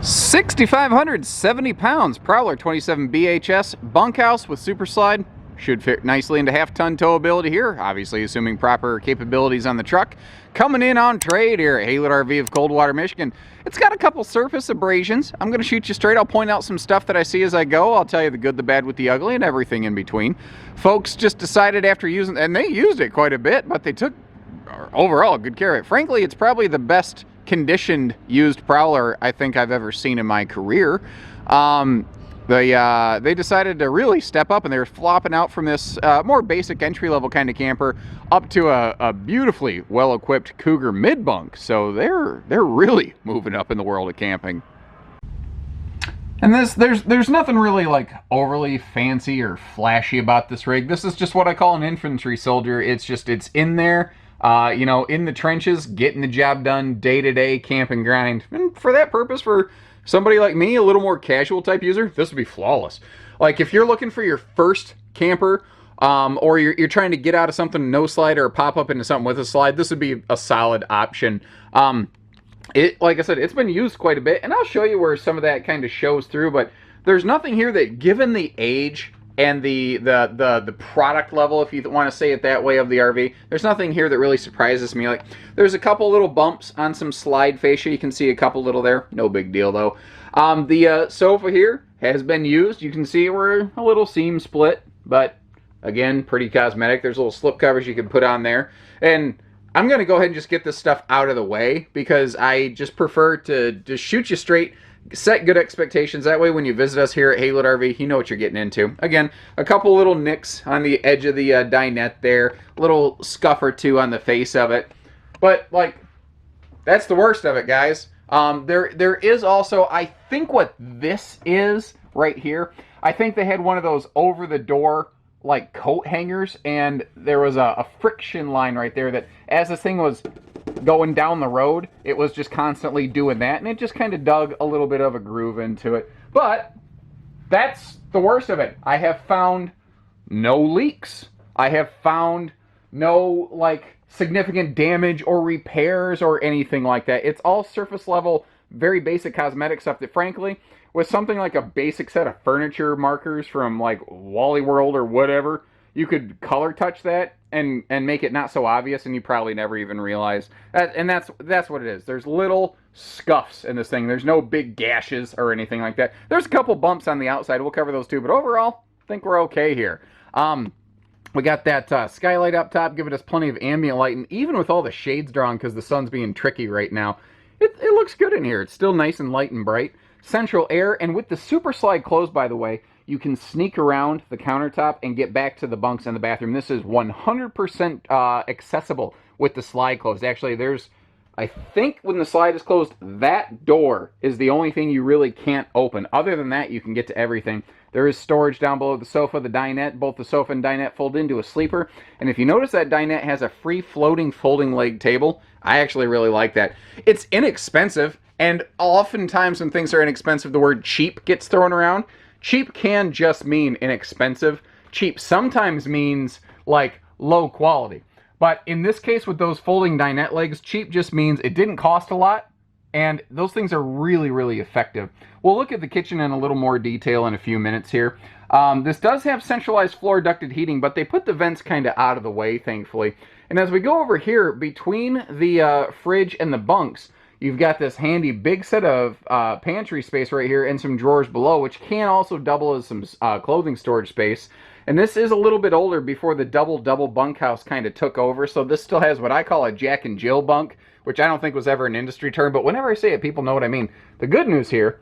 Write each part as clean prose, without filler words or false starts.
6,570 pounds, Prowler 27 BHS, bunkhouse with super slide. Should fit nicely into half-ton towability here, obviously assuming proper capabilities on the truck. Coming in on trade here at Heartland RV of Coldwater, Michigan. It's got a couple surface abrasions. I'm going to shoot you straight. I'll point out some stuff that I see as I go. I'll tell you the good, the bad, with the ugly, and everything in between. Folks just decided after using, and they used it quite a bit, but they took overall good care of it. Frankly, it's probably the best conditioned used Prowler I think I've ever seen in my career. They decided to really step up, and they were flopping out from this more basic entry-level kind of camper up to a beautifully well-equipped Cougar mid-bunk. So they're really moving up in the world of camping. And there's nothing really like overly fancy or flashy about this rig. This is just what I call an infantry soldier. It's in there, you know, in the trenches, getting the job done, day-to-day camp and grind. And for that purpose, for somebody like me, a little more casual type user, this would be flawless. Like if you're looking for your first camper, or you're trying to get out of something no slide or pop up into something with a slide, this would be a solid option. Like I said, it's been used quite a bit, and I'll show you where some of that kind of shows through, but there's nothing here that, given the age and the product level, if you want to say it that way, of the RV, there's nothing here that really surprises me. Like, there's a couple little bumps on some slide fascia. You can see a couple little there. No big deal, though. The sofa here has been used. You can see we're a little seam split, but again, pretty cosmetic. There's little slip covers you can put on there. And I'm going to go ahead and just get this stuff out of the way, because I just prefer to just shoot you straight, set good expectations. That way when you visit us here at Heartland RV, you know what you're getting into. Again, a couple little nicks on the edge of the dinette there, a little scuff or two on the face of it. But, like, that's the worst of it, guys. There is also, I think what this is right here, I think they had one of those over-the-door like coat hangers, and there was a friction line right there that, as this thing was going down the road, it was just constantly doing that, and it just kind of dug a little bit of a groove into it. But that's the worst of it. I have found no leaks. I have found no like significant damage or repairs or anything like that. It's all surface level, very basic cosmetic stuff that, frankly, with something like a basic set of furniture markers from like Wally World or whatever, you could color touch that and make it not so obvious, and you probably never even realize that. And that's what it is. There's little scuffs in this thing. There's no big gashes or anything like that. There's a couple bumps on the outside. We'll cover those too, but overall, I think we're okay here. We got that skylight up top, giving us plenty of ambient light, and even with all the shades drawn because the sun's being tricky right now, it looks good in here. It's still nice and light and bright. Central air, and with the super slide closed, by the way, you can sneak around the countertop and get back to the bunks in the bathroom. This is 100% accessible with the slide closed. Actually, I think when the slide is closed, that door is the only thing you really can't open. Other than that, you can get to everything. There is storage down below the sofa, the dinette. Both the sofa and dinette fold into a sleeper. And if you notice, that dinette has a free floating folding leg table. I actually really like that. It's inexpensive, and oftentimes when things are inexpensive, the word cheap gets thrown around. Cheap can just mean inexpensive. Cheap sometimes means like low quality. But in this case, with those folding dinette legs, cheap just means it didn't cost a lot, and those things are really, really effective. We'll look at the kitchen in a little more detail in a few minutes here. This does have centralized floor ducted heating, but they put the vents kind of out of the way, thankfully. And as we go over here, between the fridge and the bunks, you've got this handy big set of pantry space right here and some drawers below, which can also double as some clothing storage space. And this is a little bit older, before the double bunkhouse kind of took over. So this still has what I call a Jack and Jill bunk, which I don't think was ever an industry term, but whenever I say it, people know what I mean. The good news here,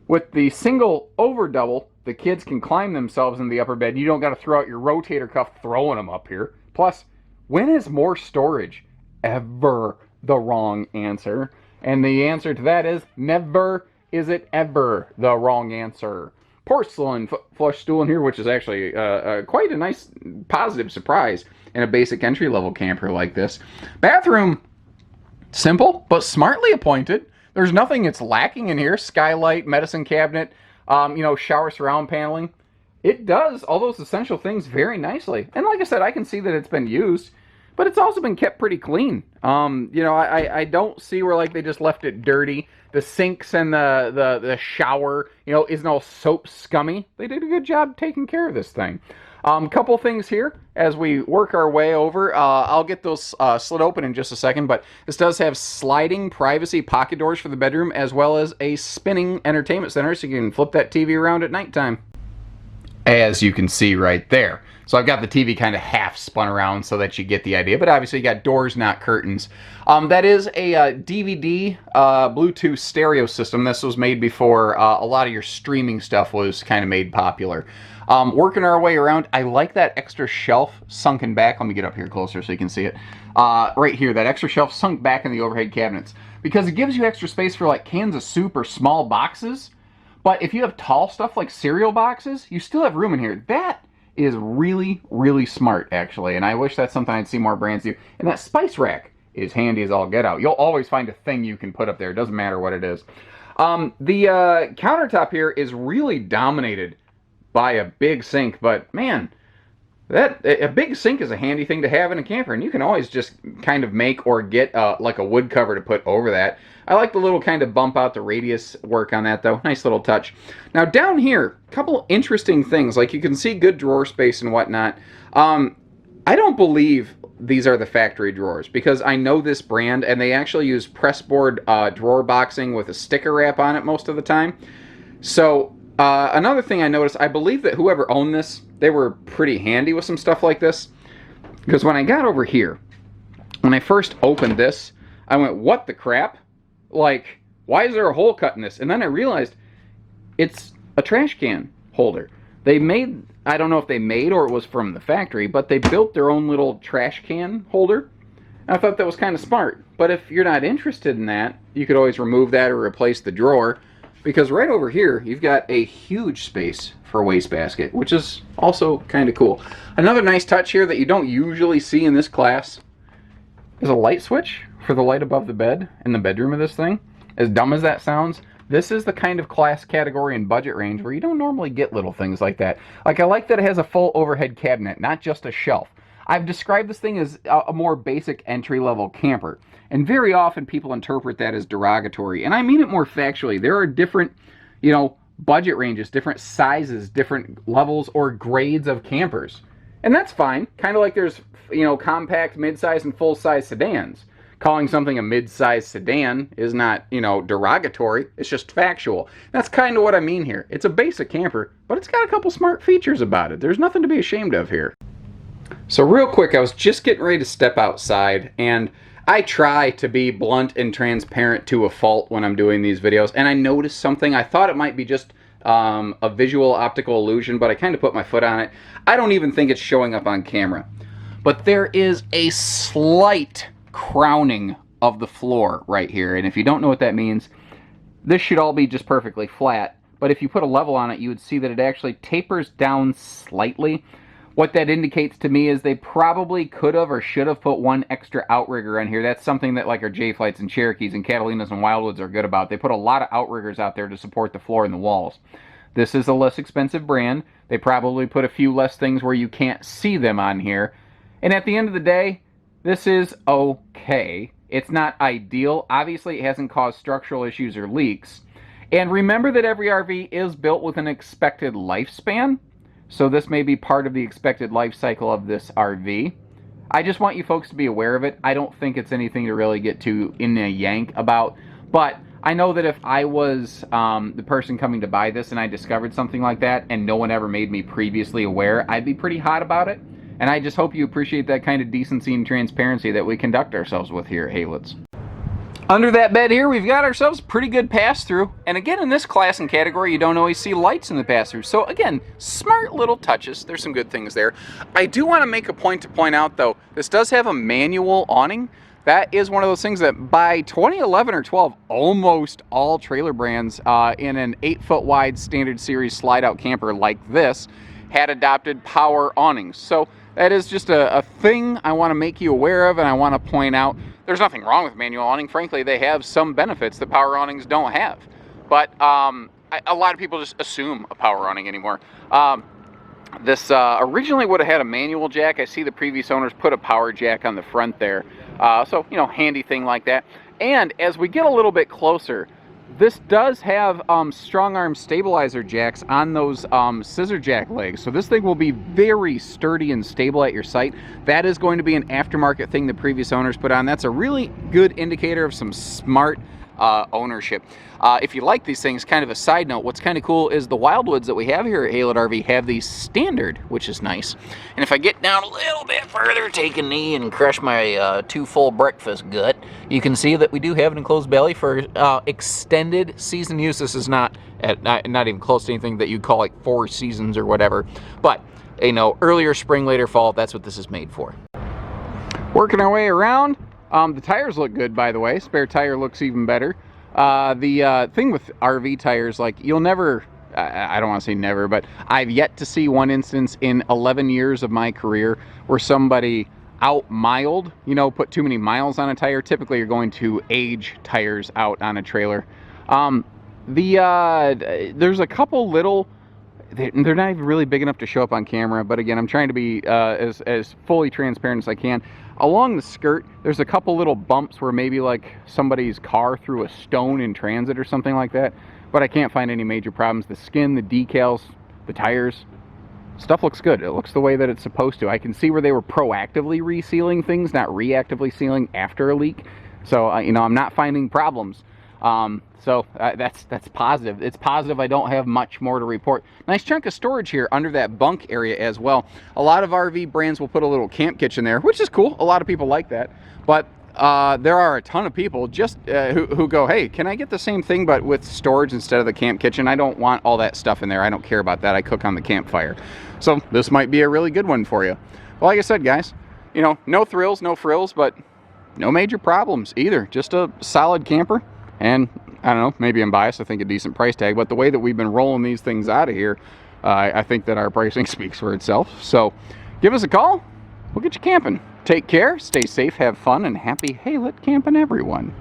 with the single over double, the kids can climb themselves in the upper bed. You don't got to throw out your rotator cuff throwing them up here. Plus, when is more storage ever the wrong answer? And the answer to that is never is it ever the wrong answer. Porcelain flush stool in here, which is actually quite a nice positive surprise in a basic entry-level camper like this. Bathroom, simple but smartly appointed. There's nothing that's lacking in here. Skylight, medicine cabinet, you know, shower surround paneling. It does all those essential things very nicely. And like I said, I can see that it's been used. but it's also been kept pretty clean. You know, I don't see where like they just left it dirty. The sinks and the shower, you know, isn't all soap scummy. They did a good job taking care of this thing. Couple things here as we work our way over. I'll get those slid open in just a second, but this does have sliding privacy pocket doors for the bedroom, as well as a spinning entertainment center, so you can flip that TV around at nighttime, as you can see right there. So I've got the TV kind of half spun around so that you get the idea, but obviously you got doors, not curtains. That is a DVD Bluetooth stereo system. This was made before a lot of your streaming stuff was kind of made popular. Working our way around, I like that extra shelf sunken back. Let me get up here closer so you can see it. Right here, that extra shelf sunk back in the overhead cabinets, because it gives you extra space for like cans of soup or small boxes. But if you have tall stuff like cereal boxes, you still have room in here. That is really, really smart, actually. And I wish that's something I'd see more brands do. And that spice rack is handy as all get out. You'll always find a thing you can put up there. It doesn't matter what it is. The countertop here is really dominated by a big sink. But, man, a big sink is a handy thing to have in a camper. And you can always just kind of make or get like a wood cover to put over that. I like the little kind of bump out the radius work on that, though. Nice little touch. Now, down here, a couple interesting things. Like, you can see good drawer space and whatnot. I don't believe these are the factory drawers, because I know this brand, and they actually use pressboard drawer boxing with a sticker wrap on it most of the time. So, another thing I noticed, I believe that whoever owned this, they were pretty handy with some stuff like this. Because when I got over here, when I first opened this, I went, what the crap? Like, why is there a hole cut in this? And then I realized it's a trash can holder. They made, I don't know if they made or it was from the factory, but they built their own little trash can holder. And I thought that was kind of smart. But if you're not interested in that, you could always remove that or replace the drawer. Because right over here, you've got a huge space for a wastebasket, which is also kind of cool. Another nice touch here that you don't usually see in this class is a light switch for the light above the bed in the bedroom of this thing. As dumb as that sounds, this is the kind of class category and budget range where you don't normally get little things like that. Like, I like that it has a full overhead cabinet, not just a shelf. I've described this thing as a more basic entry-level camper, and very often people interpret that as derogatory, and I mean it more factually. There are different, you know, budget ranges, different sizes, different levels or grades of campers, and that's fine. Kind of like there's, you know, compact, mid-size, and full-size sedans. Calling something a mid-size sedan is not, you know, derogatory. It's just factual. That's kind of what I mean here. It's a basic camper, but it's got a couple smart features about it. There's nothing to be ashamed of here. So real quick, I was just getting ready to step outside, and I try to be blunt and transparent to a fault when I'm doing these videos, and I noticed something. I thought it might be just a visual optical illusion, but I kind of put my foot on it. I don't even think it's showing up on camera. But there is a slight crowning of the floor right here, and if you don't know what that means, this should all be just perfectly flat, but if you put a level on it, you would see that it actually tapers down slightly. What that indicates to me is they probably could have or should have put one extra outrigger on here. That's something that like our J-Flights and Cherokees and Catalinas and Wildwoods are good about. They put a lot of outriggers out there to support the floor and the walls. This is a less expensive brand. They probably put a few less things where you can't see them on here, and at the end of the day, this is okay. It's not ideal. Obviously, it hasn't caused structural issues or leaks. And remember that every RV is built with an expected lifespan. So this may be part of the expected life cycle of this RV. I just want you folks to be aware of it. I don't think it's anything to really get too in a yank about. But I know that if I was the person coming to buy this and I discovered something like that and no one ever made me previously aware, I'd be pretty hot about it. And I just hope you appreciate that kind of decency and transparency that we conduct ourselves with here at Haylets. Under that bed here, we've got ourselves a pretty good pass-through. And again, in this class and category, you don't always see lights in the pass-through. So again, smart little touches. There's some good things there. I do want to make a point to point out, though, this does have a manual awning. That is one of those things that by 2011 or 12, almost all trailer brands in an 8-foot wide standard series slide-out camper like this had adopted power awnings. So that is just a thing I want to make you aware of, and I want to point out there's nothing wrong with manual awning. Frankly, they have some benefits that power awnings don't have. But a lot of people just assume a power awning anymore. This originally would have had a manual jack. I see the previous owners put a power jack on the front there. So, you know, handy thing like that. And as we get a little bit closer, this does have strong arm stabilizer jacks on those scissor jack legs. So this thing will be very sturdy and stable at your site. That is going to be an aftermarket thing the previous owners put on. That's a really good indicator of some smart ownership. If you like these things, kind of a side note, what's kind of cool is the Wildwoods that we have here at Haylett RV have these standard, which is nice. And if I get down a little bit further, take a knee and crush my too full breakfast gut, you can see that we do have an enclosed belly for extended season use. This is not even close to anything that you'd call like 4 seasons or whatever. But, you know, earlier spring, later fall, that's what this is made for. Working our way around. The tires look good, by the way. Spare tire looks even better. The thing with RV tires, like, you'll never, I don't want to say never, but I've yet to see one instance in 11 years of my career where somebody out-miled, you know, put too many miles on a tire. Typically, you're going to age tires out on a trailer. There's a couple little, they're not even really big enough to show up on camera, but again, I'm trying to be as fully transparent as I can. Along the skirt, there's a couple little bumps where maybe like somebody's car threw a stone in transit or something like that, but I can't find any major problems. The skin, the decals, the tires, stuff looks good. It looks the way that it's supposed to. I can see where they were proactively resealing things, not reactively sealing after a leak. So, you know, I'm not finding problems. That's positive. It's positive. I don't have much more to report. Nice chunk of storage here under that bunk area as well. A lot of RV brands will put a little camp kitchen there, which is cool. A lot of people like that. But there are a ton of people just who go, hey, can I get the same thing but with storage instead of the camp kitchen? I don't want all that stuff in there. I don't care about that. I cook on the campfire. So this might be a really good one for you. Well, like I said, guys, you know, no thrills, no frills, but no major problems either. Just a solid camper. And I don't know, maybe I'm biased, I think a decent price tag, but the way that we've been rolling these things out of here, I think that our pricing speaks for itself. So give us a call, we'll get you camping. Take care, stay safe, have fun, and happy Haylett camping, everyone.